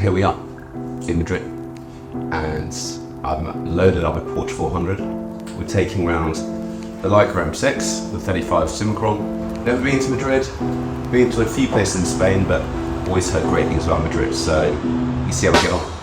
here we are in Madrid, and I'm loaded up with Portra 400. We're taking around the Leica M6, the 35 Summicron. Never been to Madrid, been to a few places in Spain, but always heard great things about Madrid, so you see how we get on.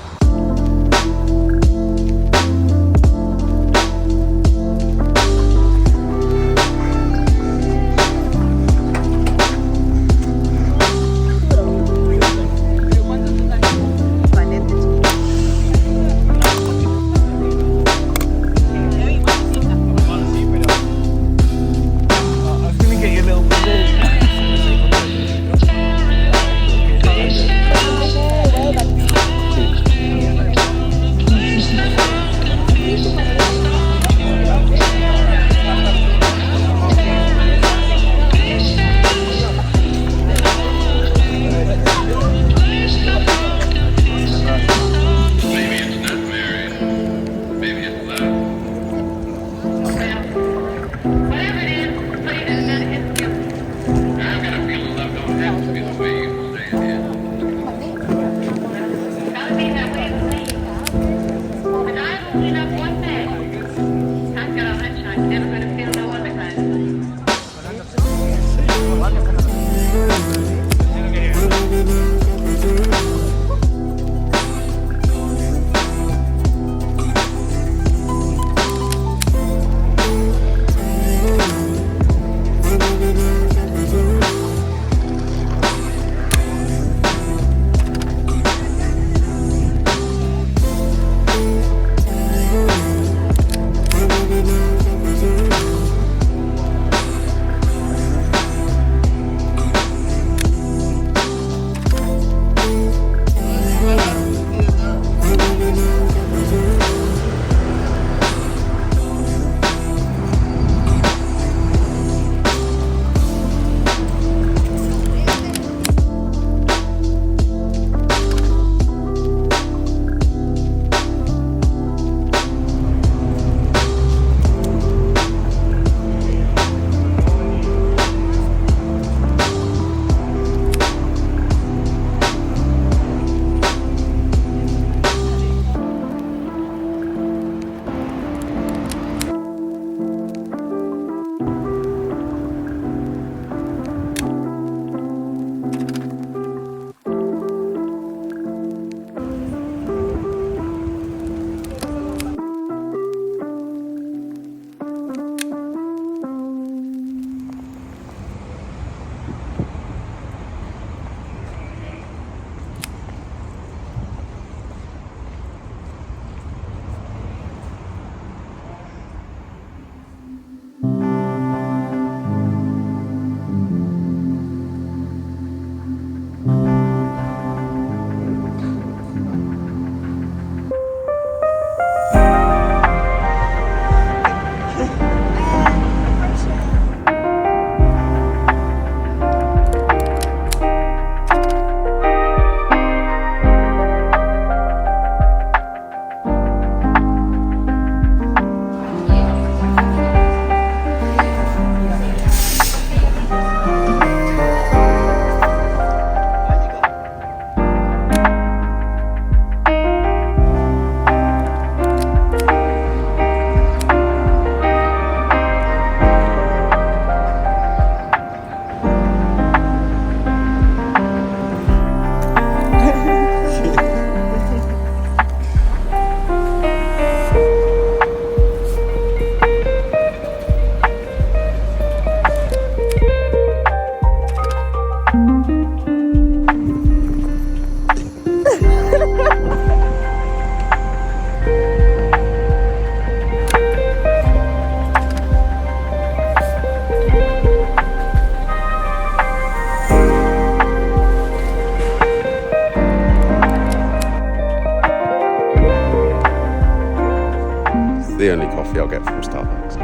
The only coffee I'll get from Starbucks.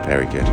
Very good.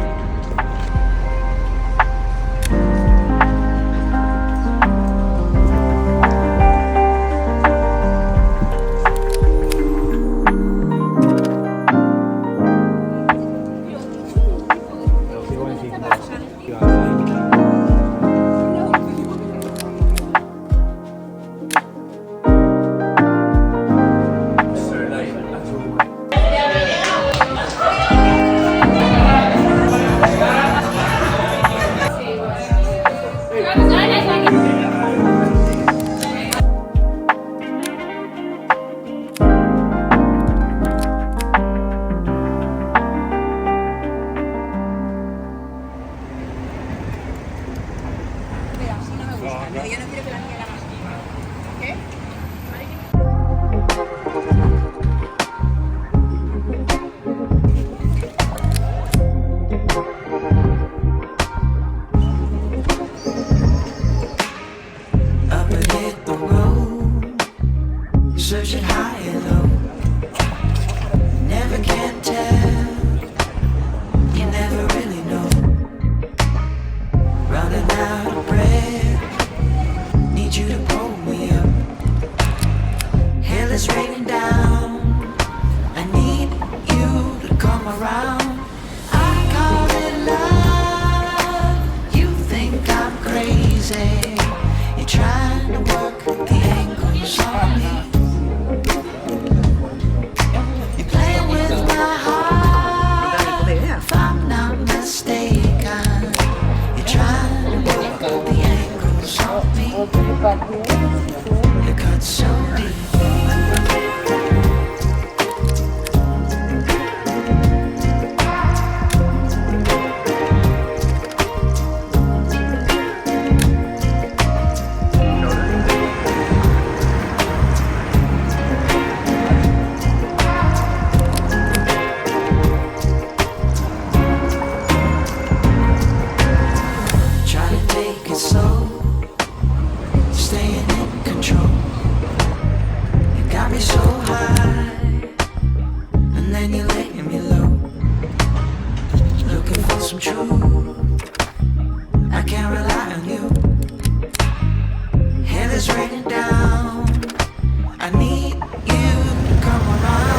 never hit the road, searching high and low. Never can tell, you never really know. Running out of breath, need you to pull me up. Hell is raining down, I need you to come around. I call it love, you think I'm crazy. You're trying to work the angles on me. You're playing with my heart, if I'm not mistaken. You're trying to work the angles on me. You cut so deep. Try to take it slow, staying in control. You got me so high, and then you're letting me low. Looking for some truth, I can't rely on you. Hell is raining down, I need you to come around.